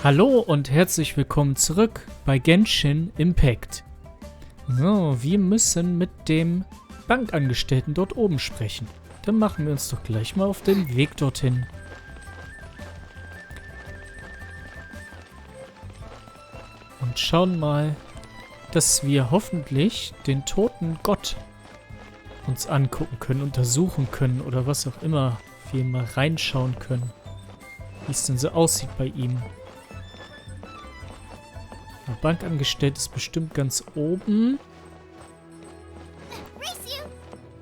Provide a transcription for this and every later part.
Hallo und herzlich willkommen zurück bei Genshin Impact. So, wir müssen mit dem Bankangestellten dort oben sprechen. Dann machen wir uns doch gleich mal auf den Weg dorthin. Und schauen mal, dass wir hoffentlich den toten Gott uns angucken können, untersuchen können oder was auch immer. Wir mal reinschauen können, wie es denn so aussieht bei ihm. Der Bankangestellte ist bestimmt ganz oben.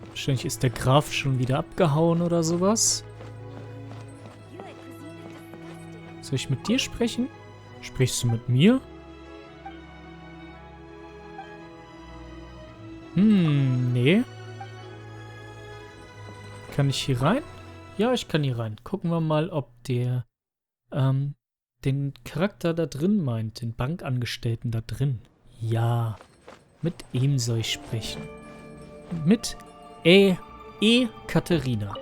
Wahrscheinlich ist der Graf schon wieder abgehauen oder sowas. Soll ich mit dir sprechen? Sprichst du mit mir? Nee. Kann ich hier rein? Ja, ich kann hier rein. Gucken wir mal, ob der, den Charakter da drin meint, den Bankangestellten da drin. Ja, mit ihm soll ich sprechen. Mit Katharina.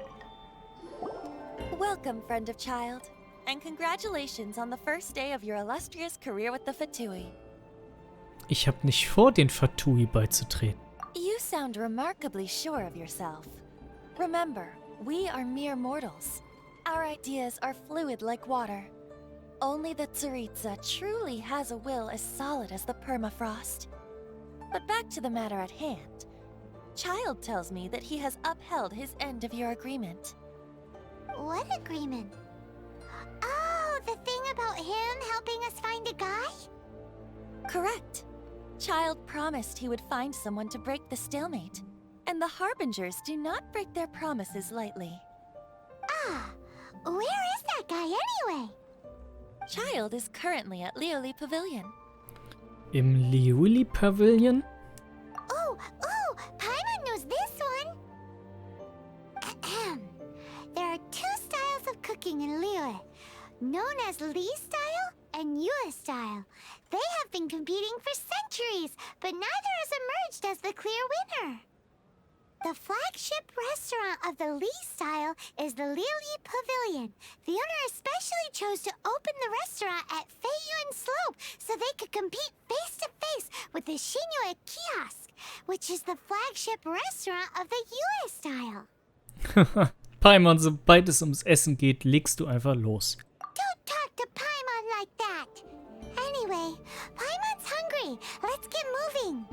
Welcome, friend of child, and congratulations on the first day of your illustrious career with the Fatui. Ich habe nicht vor, den Fatui beizutreten. You sound remarkably sure of yourself. Remember, we are mere mortals. Our ideas are fluid like water. Only the Tsaritsa truly has a will as solid as the permafrost. But back to the matter at hand. Child tells me that he has upheld his end of your agreement. What agreement? Oh, the thing about him helping us find a guy? Correct. Child promised he would find someone to break the stalemate. And the Harbingers do not break their promises lightly. Ah, where is that guy anyway? Child is currently at Lioli Pavilion. Im Lioli Pavilion? Oh, Paimon knows this one. Ahem. There are two styles of cooking in Lioli, known as Li style and Yue style. They have been competing for centuries, but neither has emerged as the clear winner. The flagship restaurant of the Li style is the Lioli Pavilion. The owner especially chose to open the restaurant at Feiyuan Slope so they could compete face-to-face with the Shinyue Kiosk, which is the flagship restaurant of the Yue style. Paimon, sobald es ums Essen geht, legst du einfach los. Don't talk to Paimon like that. Anyway, Paimon's hungry. Let's get moving.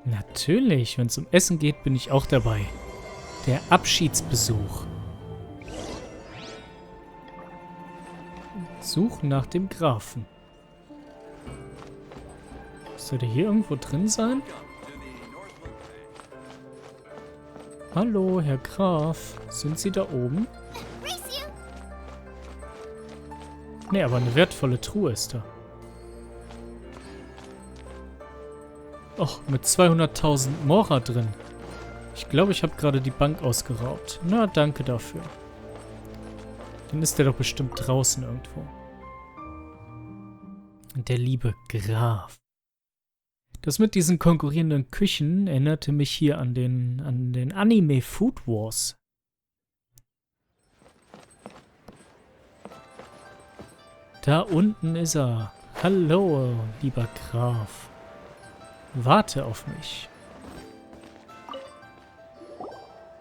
Natürlich, wenn es um Essen geht, bin ich auch dabei. Der Abschiedsbesuch. Suchen nach dem Grafen. Soll der hier irgendwo drin sein? Hallo, Herr Graf. Sind Sie da oben? Nee, aber eine wertvolle Truhe ist da. Och, mit 200.000 Mora drin. Ich glaube, ich habe gerade die Bank ausgeraubt. Na, danke dafür. Dann ist der doch bestimmt draußen irgendwo. Der liebe Graf. Das mit diesen konkurrierenden Küchen erinnerte mich hier an den Anime Food Wars. Da unten ist er. Hallo, lieber Graf. Warte auf mich.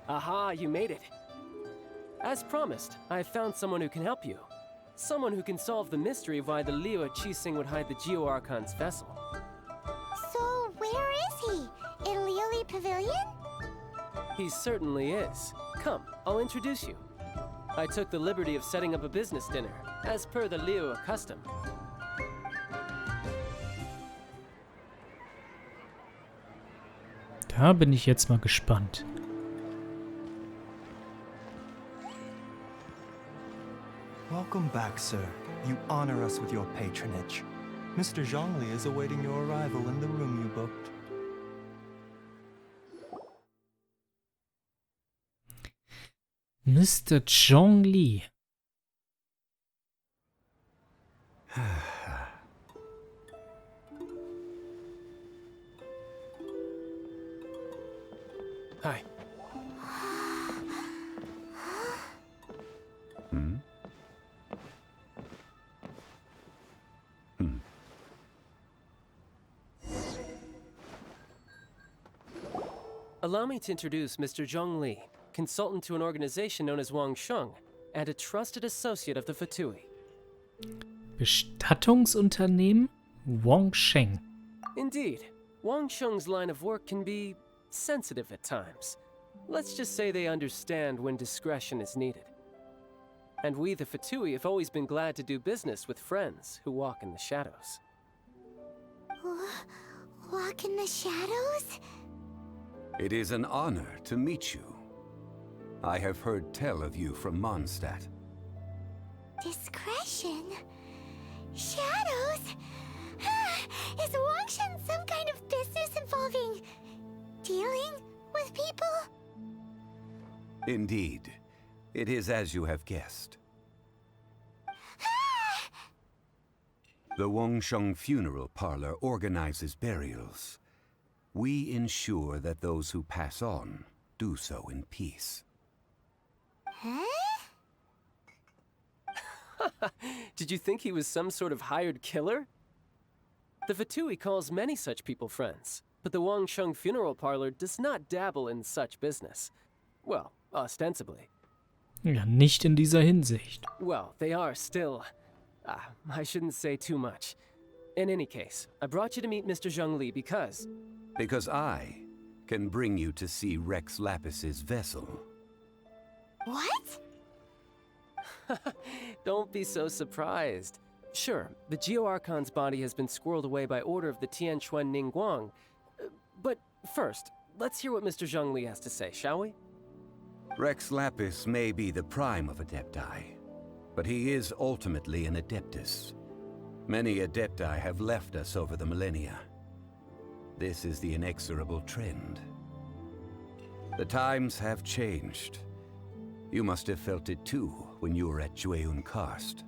Aha, you made it. As promised, I found someone who can help you. Someone who can solve the mystery of why the Liu Qixing would hide the Geo Archon's vessel. So, where is he? In Lioli Pavilion? He certainly is. Come, I'll introduce you. I took the liberty of setting up a business dinner, as per the Liu custom. Da bin ich jetzt mal gespannt. Welcome back, sir. You honor us with your patronage. Mr. Zhongli is awaiting your arrival in the room you booked. Mr. Zhongli. Hi. Allow me to introduce Mr. Zhongli, consultant to an organization known as Wangsheng, and a trusted associate of the Fatui. Bestattungsunternehmen Wangsheng. Indeed, Wangsheng's line of work can be sensitive at times. Let's just say they understand when discretion is needed. And we, the Fatui, have always been glad to do business with friends who walk in the shadows. Walk in the shadows? It is an honor to meet you. I have heard tell of you from Mondstadt. Discretion? Shadows? Is Wangshan some kind of business involving dealing with people? Indeed. It is as you have guessed. The Wangsheng Funeral Parlor organizes burials. We ensure that those who pass on do so in peace. Huh? Did you think he was some sort of hired killer? The Fatui calls many such people friends, but the Wangsheng Funeral Parlor does not dabble in such business. Well, ostensibly. Ja, nicht in dieser Hinsicht. Well, they are still... I shouldn't say too much. In any case, I brought you to meet Mr. Zhongli because... Because I can bring you to see Rex Lapis's vessel. What? Don't be so surprised. Sure, the Geo-Archon's body has been squirreled away by order of the Tianquan Ningguang. But first, let's hear what Mr. Zhongli has to say, shall we? Rex Lapis may be the prime of Adepti, but he is ultimately an Adeptus. Many Adepti have left us over the millennia. This is the inexorable trend. The times have changed. You must have felt it too when you were at Jueyun Karst.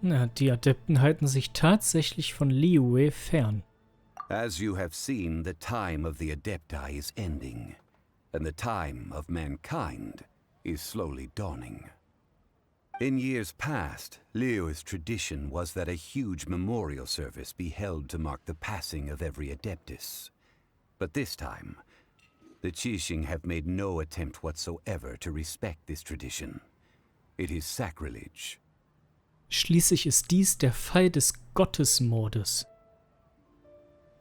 Na, die Adepten halten sich tatsächlich von Liyue fern. As you have seen, the time of the Adepti is ending, and the time of mankind is slowly dawning. In years past, Liyue's tradition was that a huge memorial service be held to mark the passing of every Adeptus. But this time, the Qixing have made no attempt whatsoever to respect this tradition. It is sacrilege. Schließlich ist dies der Fall des Gottesmordes.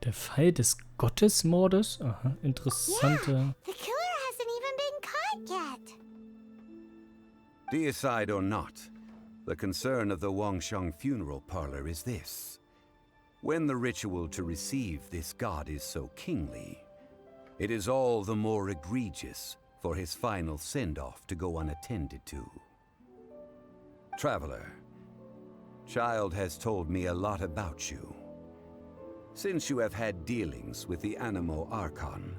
Der Fall des Gottesmordes? Aha, interessante... Yeah, the killer hasn't even been caught yet. Deicide or not, the concern of the Wangsheng Funeral Parlor is this. When the ritual to receive this god is so kingly, it is all the more egregious for his final send-off to go unattended to. Traveler, Child has told me a lot about you. Since you have had dealings with the Animo Archon,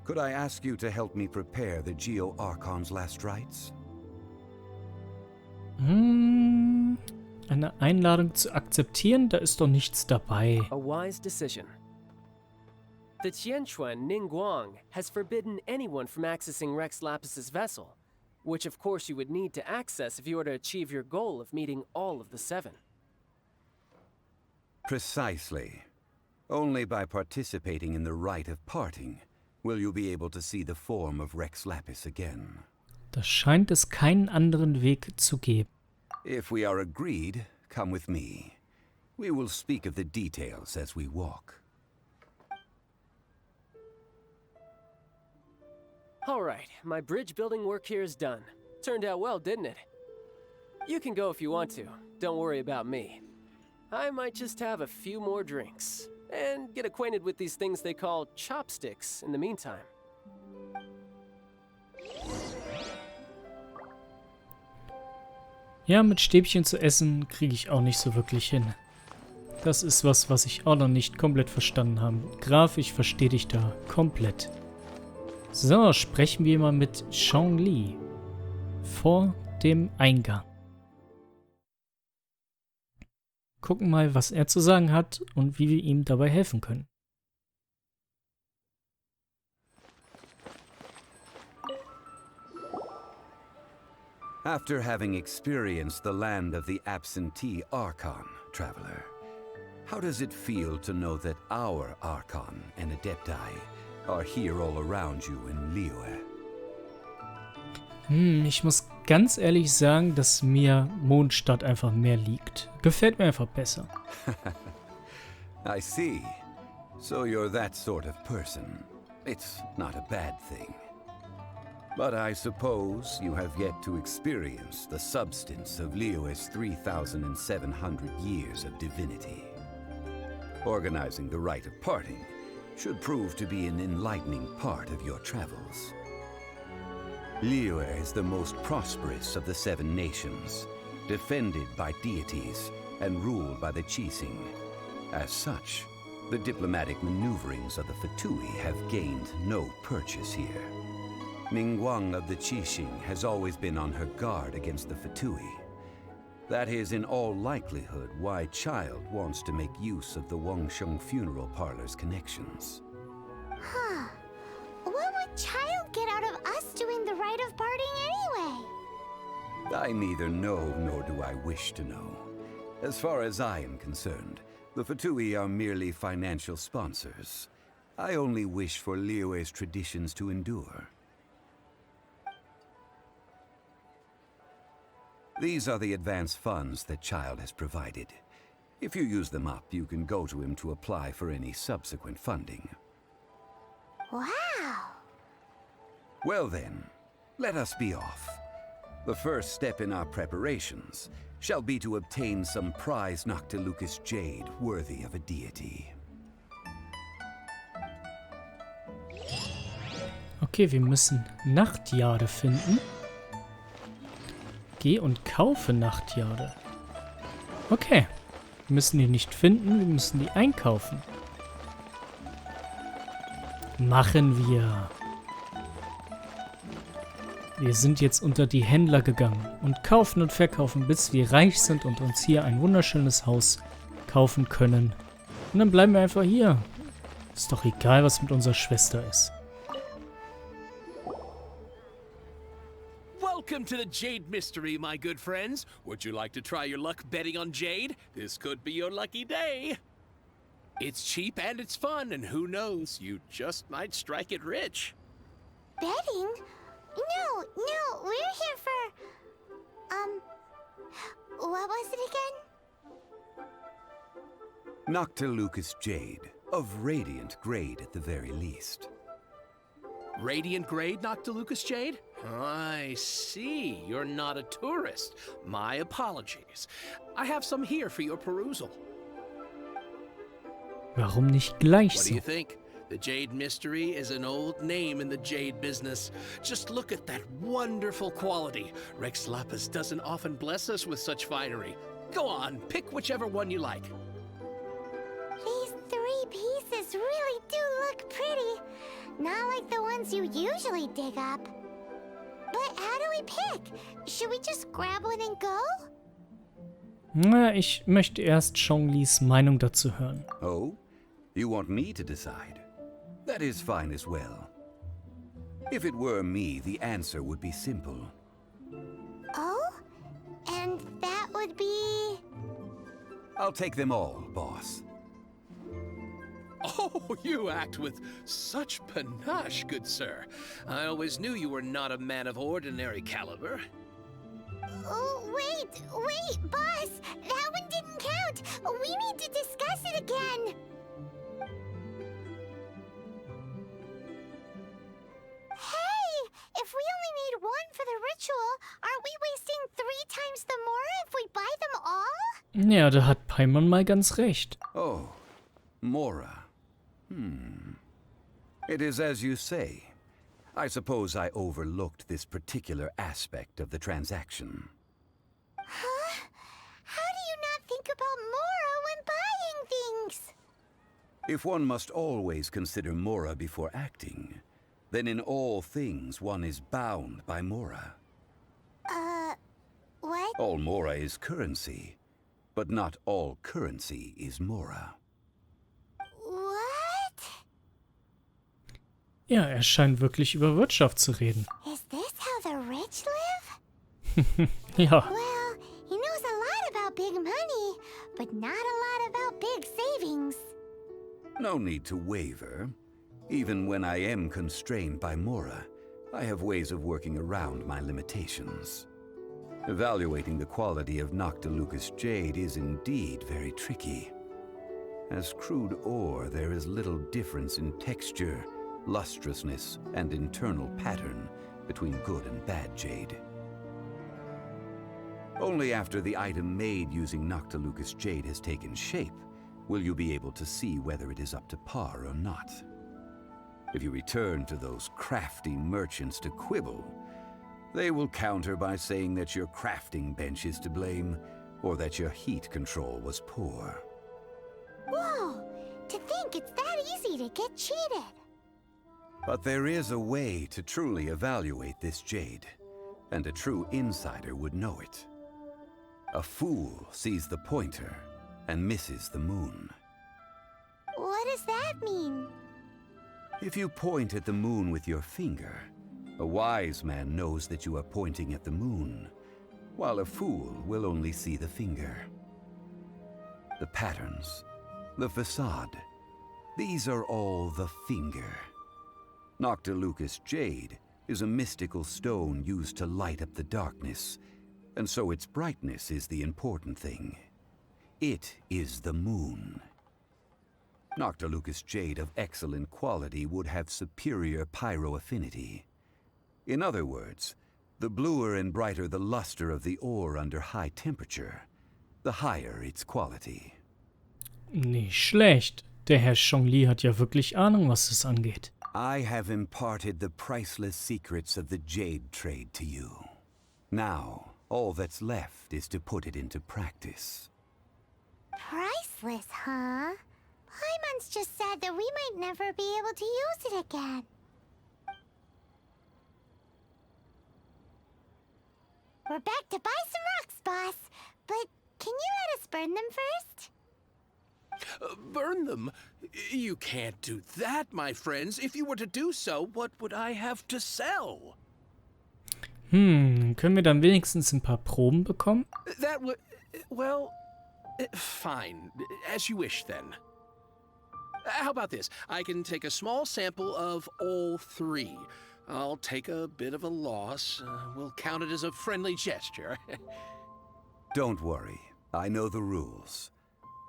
could I ask you to help me prepare the Geo Archon's last rites? Eine Einladung zu akzeptieren, da ist doch nichts dabei. A wise decision. The Tianquan Ningguang has forbidden anyone from accessing Rex Lapis's vessel, which of course you would need to access if you were to achieve your goal of meeting all of the 7. Precisely. Only by participating in the rite of parting will you be able to see the form of Rex Lapis again. Da scheint es keinen anderen Weg zu geben. If we are agreed, come with me. We will speak of the details as we walk. All right, my bridge building work here is done. Turned out well, didn't it? You can go if you want to. Don't worry about me. I might just have a few more drinks and get acquainted with these things they call chopsticks in the meantime. Ja, mit Stäbchen zu essen kriege ich auch nicht so wirklich hin. Das ist was ich auch noch nicht komplett verstanden habe. Graf, ich verstehe dich da komplett. So, sprechen wir mal mit Zhongli vor dem Eingang. Gucken mal, was er zu sagen hat und wie wir ihm dabei helfen können. After having experienced the land of the absentee Archon, traveler, how does it feel to know that our Archon and Adepti are here all around you in Liyue. Ich muss ganz ehrlich sagen, dass mir Mondstadt einfach mehr liegt. Gefällt mir einfach besser. I see. So you're that sort of person. It's not a bad thing. But I suppose you have yet to experience the substance of Liyue's 3,700 years of divinity. Organizing the rite of parting should prove to be an enlightening part of your travels. Liyue is the most prosperous of the 7 nations, defended by deities and ruled by the Qixing. As such, the diplomatic maneuverings of the Fatui have gained no purchase here. Ningguang of the Qixing has always been on her guard against the Fatui. That is in all likelihood why Child wants to make use of the Wangsheng funeral parlor's connections. Huh. What would Child get out of us doing the rite of parting anyway? I neither know nor do I wish to know. As far as I am concerned, the Fatui are merely financial sponsors. I only wish for Liyue's traditions to endure. These are the advance funds that Child has provided. If you use them up, you can go to him to apply for any subsequent funding. Wow. Well then, let us be off. The first step in our preparations shall be to obtain some prized Noctilucous jade worthy of a deity. Okay, wir müssen Nachtjade finden. Geh und kaufe Nachtjade. Okay. Wir müssen die nicht finden, wir müssen die einkaufen. Machen wir. Wir sind jetzt unter die Händler gegangen und kaufen und verkaufen, bis wir reich sind und uns hier ein wunderschönes Haus kaufen können. Und dann bleiben wir einfach hier. Ist doch egal, was mit unserer Schwester ist. Welcome to the Jade Mystery, my good friends. Would you like to try your luck betting on Jade? This could be your lucky day. It's cheap and it's fun, and who knows, you just might strike it rich. Betting? No, we're here for... what was it again? Noctilucous jade, of radiant grade at the very least. Radiant grade, Noctilucous Jade? I see. You're not a tourist. My apologies. I have some here for your perusal. Warum nicht gleich What do so? you think? The Jade Mystery is an old name in the jade business. Just look at that wonderful quality. Rex Lapis doesn't often bless us with such finery. Go on, pick whichever one you like. These 3 pieces really do look pretty. Not like the ones you usually dig up. But how do we pick? Should we just grab one and go? Na, ich möchte erst Zhonglis Meinung dazu hören. Oh? You want me to decide? That is fine as well. If it were me, the answer would be simple. Oh? And that would be... I'll take them all, boss. Oh, you act with such panache, good sir. I always knew you were not a man of ordinary caliber. Oh, wait, boss! That one didn't count! We need to discuss it again! Hey! If we only need one for the ritual, aren't we wasting 3 times the more if we buy them all? Ja, da hat Paimon mal ganz recht. Oh, Mora. It is as you say. I suppose I overlooked this particular aspect of the transaction. Huh? How do you not think about Mora when buying things? If one must always consider Mora before acting, then in all things one is bound by Mora. What? All Mora is currency, but not all currency is Mora. What? Ja, er scheint wirklich über Wirtschaft zu reden. Is this how the rich live? Ja, Well, he knows a lot about big money, but not a lot about big savings. No need to waver. Even when I am constrained by Mora, I have ways of working around my limitations. Evaluating the quality of Noctilucous jade is indeed very tricky. As crude ore, there is little difference in texture, lustrousness, and internal pattern between good and bad jade. Only after the item made using Noctilucous jade has taken shape will you be able to see whether it is up to par or not. If you return to those crafty merchants to quibble, they will counter by saying that your crafting bench is to blame, or that your heat control was poor. Whoa! To think it's that easy to get cheated. But there is a way to truly evaluate this jade, and a true insider would know it. A fool sees the pointer and misses the moon. What does that mean? If you point at the moon with your finger, a wise man knows that you are pointing at the moon, while a fool will only see the finger. The patterns, the facade, these are all the finger. Noctilucous jade is a mystical stone used to light up the darkness, and so its brightness is the important thing. It is the moon. Noctilucous jade of excellent quality would have superior pyro affinity. In other words, the bluer and brighter the luster of the ore under high temperature, the higher its quality. Nicht schlecht. Der Herr Zhongli hat ja wirklich Ahnung, was das angeht. I have imparted the priceless secrets of the jade trade to you. Now, all that's left is to put it into practice. Priceless, huh? Paimon's just said that we might never be able to use it again. We're back to buy some rocks, boss. But can you let us burn them first? Burn them? You can't do that, my friends. If you were to do so, what would I have to sell? Können wir dann wenigstens ein paar Proben bekommen? That would... well... fine. As you wish, then. How about this? I can take a small sample of all three. I'll take a bit of a loss. We'll count it as a friendly gesture. Don't worry. I know the rules.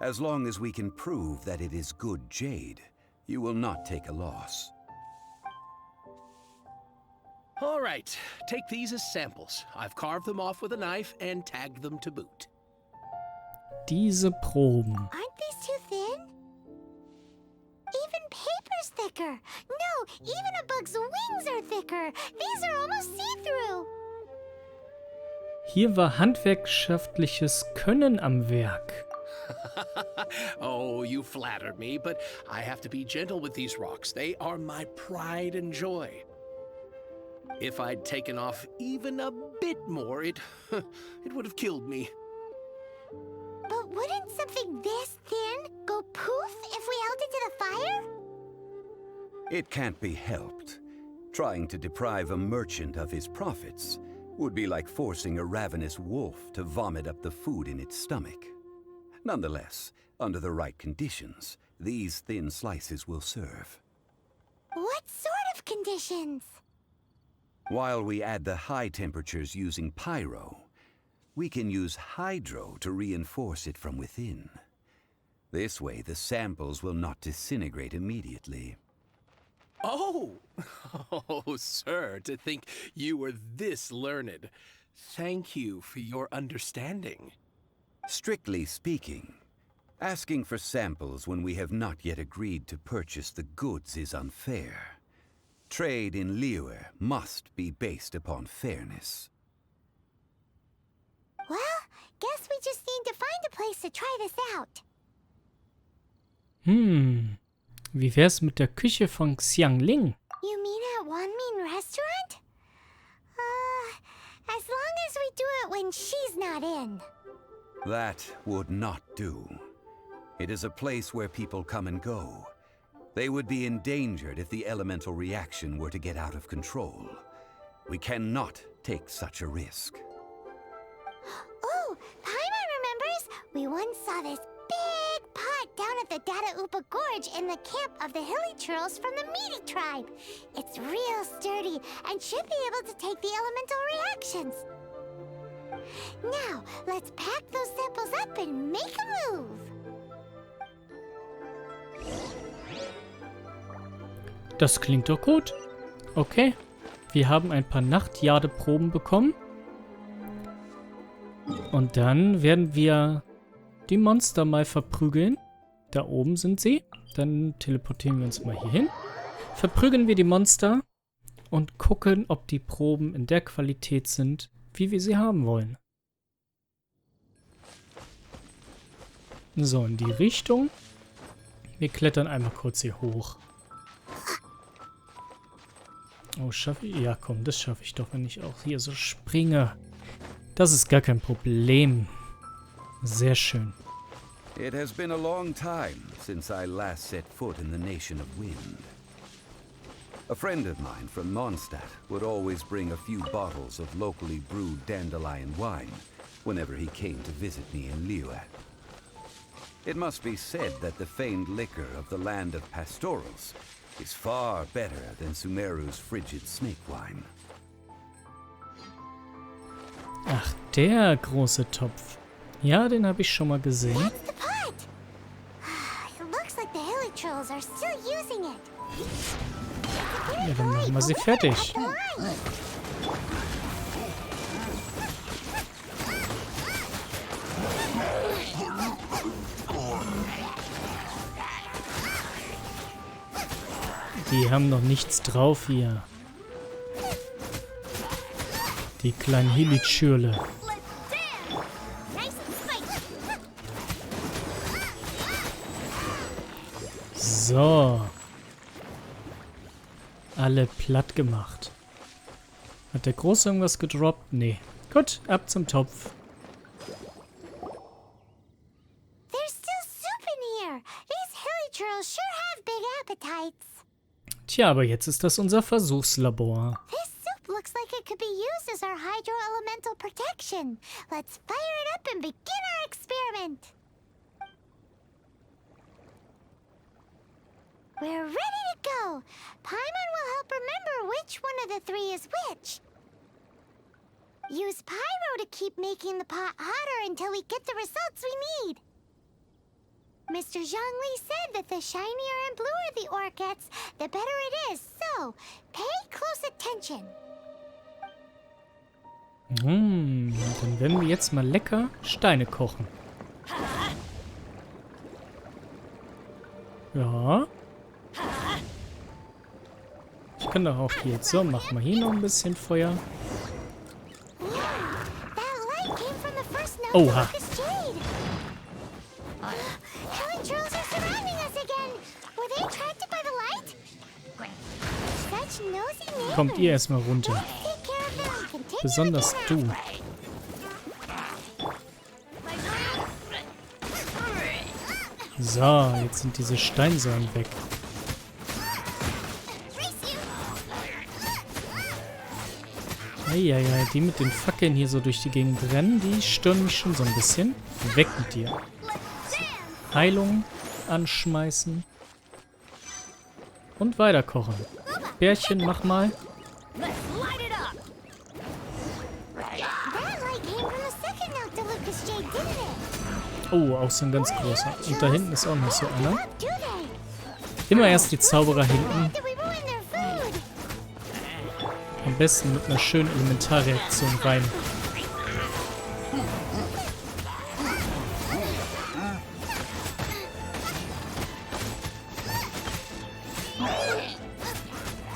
As long as we can prove that it is good jade, you will not take a loss. All right. Take these as samples. I've carved them off with a knife and tagged them to boot. Diese Proben. Aren't these too thin? Even paper's thicker. No, even a bug's wings are thicker. These are almost see-through. Hier war handwerkschaftliches Können am Werk. Oh, you flattered me, but I have to be gentle with these rocks. They are my pride and joy. If I'd taken off even a bit more, it would have killed me. But wouldn't something this thin go poof if we held it to the fire? It can't be helped. Trying to deprive a merchant of his profits would be like forcing a ravenous wolf to vomit up the food in its stomach. Nonetheless, under the right conditions, these thin slices will serve. What sort of conditions? While we add the high temperatures using pyro, we can use hydro to reinforce it from within. This way, the samples will not disintegrate immediately. Oh! Oh, sir, to think you were this learned. Thank you for your understanding. Strictly speaking, asking for samples when we have not yet agreed to purchase the goods is unfair. Trade in Liyue must be based upon fairness. Well, guess we just need to find a place to try this out. Wie wär's mit der Küche von Xiangling? You mean at Wanmin Restaurant? As long as we do it when she's not in. That would not do. It is a place where people come and go. They would be endangered if the elemental reaction were to get out of control. We cannot take such a risk. Oh, Paimon remembers we once saw this big pot down at the Dada Upa Gorge in the camp of the hilly churls from the Meaty tribe. It's real sturdy and should be able to take the elemental reactions. Now, let's pack those samples up and make a move. Das klingt doch gut. Okay. Wir haben ein paar Nachtjadeproben bekommen. Und dann werden wir die Monster mal verprügeln. Da oben sind sie. Dann teleportieren wir uns mal hier hin. Verprügeln wir die Monster und gucken, ob die Proben in der Qualität sind, wie wir sie haben wollen. So, in die Richtung. Wir klettern einmal kurz hier hoch. Oh, schaffe ich? Ja, komm, das schaffe ich doch, wenn ich auch hier so springe. Das ist gar kein Problem. Sehr schön. It has been a long time since I last set foot in the nation of wind. A friend of mine from Mondstadt would always bring a few bottles of locally brewed dandelion wine whenever he came to visit me in Liyue. It must be said that the famed liquor of the land of pastorals is far better than Sumeru's frigid snake wine. Ach, der große Topf. Ja, den habe ich schon mal gesehen. That's the pot. It looks like the hilly churls are still using it. Ja, dann machen wir sie fertig. Die haben noch nichts drauf hier. Die kleinen Hilitschürle. So. Alle platt gemacht. Hat der Große irgendwas gedroppt? Nee. Gut, ab zum Topf. There's still soup in here. These hilly churls sure have big appetites. Tja, aber jetzt ist das unser Versuchslabor. This soup looks like it could be used as our hydro-elemental protection. Let's fire it up and begin our experiment. We're ready to go. Paimon will help remember which one of the three is which. Use pyro to keep making the pot hotter until we get the results we need. Mr. Zhongli said that the shinier and bluer the ore gets, the better it is. So, pay close attention. Dann werden wir jetzt mal lecker Steine kochen. Ja. Ich kann doch auch hier. So, machen wir hier noch ein bisschen Feuer. Oha. Kommt ihr erstmal runter. Besonders du. So, jetzt sind diese Steinsäulen weg. Eieiei, die mit den Fackeln hier so durch die Gegend rennen, die stören mich schon so ein bisschen. Weg mit dir. So, Heilung anschmeißen. Und weiter kochen. Bärchen, mach mal. Oh, auch so ein ganz großer. Und da hinten ist auch noch so einer. Immer erst die Zauberer hinten. Am besten mit einer schönen Elementarreaktion rein.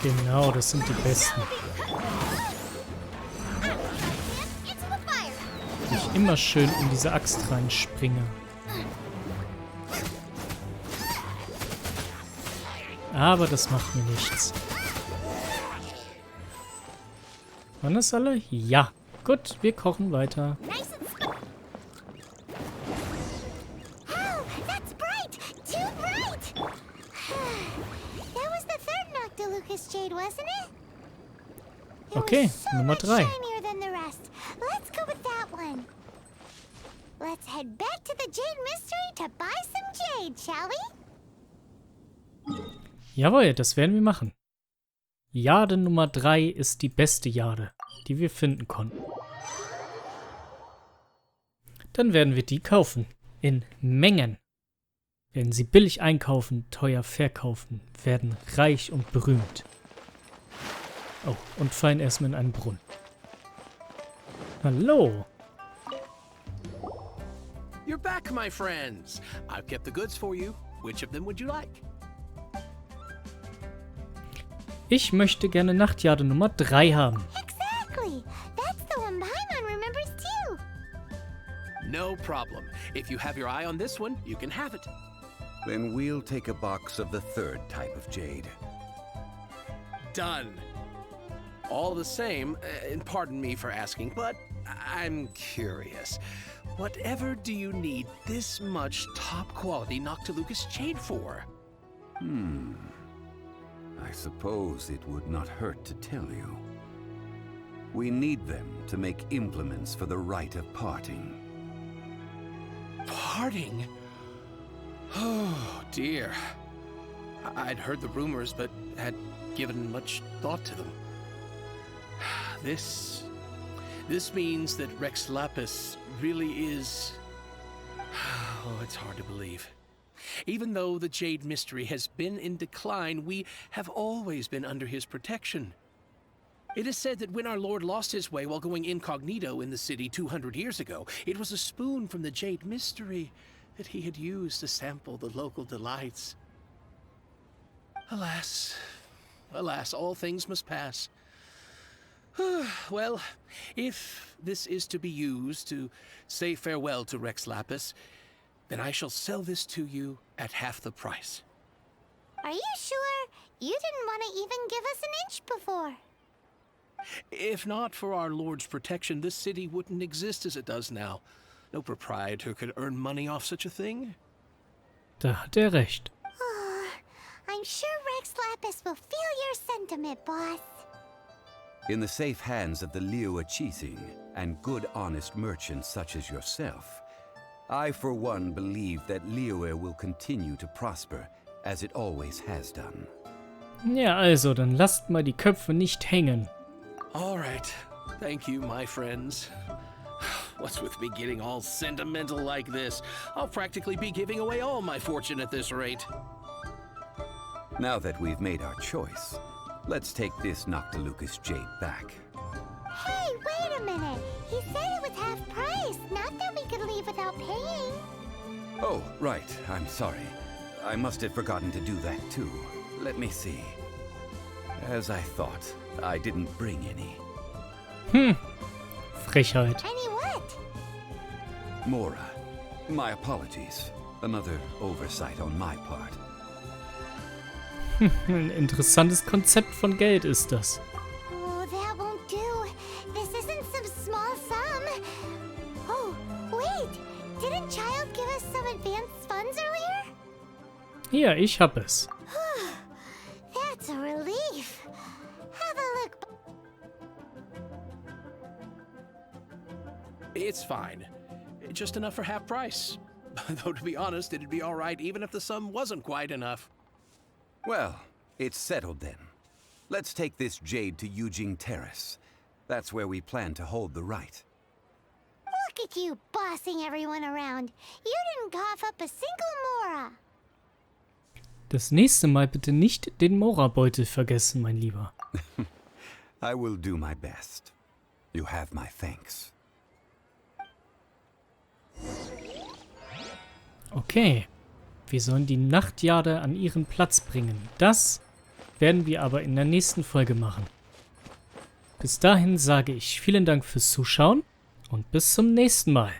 Genau, das sind die Besten. Ich immer schön in diese Axt reinspringe. Aber das macht mir nichts. Waren das alle? Ja. Gut, wir kochen weiter. Okay, Nummer 3. Let's head back to the Jade Mystery to buy some jade, shall we? Jawohl, das werden wir machen. Jade Nummer 3 ist die beste Jade, die wir finden konnten. Dann werden wir die kaufen. In Mengen. Werden sie billig einkaufen, teuer verkaufen, werden reich und berühmt. Oh, und fallen erstmal in einen Brunnen. Hallo. You're back, my friends. I've kept the goods for you. Which of them would you like? Ich möchte gerne Nachtjade Nummer 3 haben. Exactly. That's the one Paimon remembers too. No problem. If you have your eye on this one, you can have it. Then we'll take a box of the third type of jade. Done. All the same, and pardon me for asking, but I'm curious. Whatever do you need this much top-quality Noctilucus jade for? I suppose it would not hurt to tell you. We need them to make implements for the rite of parting. Parting? Oh, dear. I'd heard the rumors, but had given much thought to them. This means that Rex Lapis really is... Oh, it's hard to believe. Even though the Jade Mystery has been in decline, we have always been under his protection. It is said that when our Lord lost his way while going incognito in the city 200 years ago, it was a spoon from the Jade Mystery that he had used to sample the local delights. Alas, alas, all things must pass. Well, if this is to be used to say farewell to Rex Lapis, then I shall sell this to you at half the price. Are you sure? You didn't want to even give us an inch before. If not for our Lord's protection, this city wouldn't exist as it does now. No proprietor could earn money off such a thing. Da hat er recht. Oh, I'm sure Rex Lapis will feel your sentiment, boss. In the safe hands of the Liu Chising and good honest merchants such as yourself, I for one believe that Liyue will continue to prosper as it always has done. Ja, also, dann lasst mal die Köpfe nicht hängen. All right. Thank you, my friends. What's with me getting all sentimental like this? I'll practically be giving away all my fortune at this rate. Now that we've made our choice, let's take this Noctilucus jade back. Hey, wait a minute. He said it was half price, not that we could leave without paying. Oh, right. I'm sorry. I must have forgotten to do that too. Let me see. As I thought, I didn't bring any. Frechheit. Any what? Mora, my apologies. Another oversight on my part. Ein interessantes Konzept von Geld ist das. Oh, that won't do. This isn't some small sum. Oh, wait. Didn't Child give us some advanced funds earlier? Hier, ich hab es. That's a relief. Have a look. It's fine. Just enough for half price. Though, to be honest, it'd be all right even if the sum wasn't quite enough. Well, it's settled then. Let's take this jade to Yujing Terrace. That's where we plan to hold the rite. Look at you bossing everyone around. You didn't cough up a single Mora. Das nächste Mal bitte nicht den Mora-Beutel vergessen, mein Lieber. I will do my best. You have my thanks. Okay. Wir sollen die Nachtjade an ihren Platz bringen. Das werden wir aber in der nächsten Folge machen. Bis dahin sage ich vielen Dank fürs Zuschauen und bis zum nächsten Mal.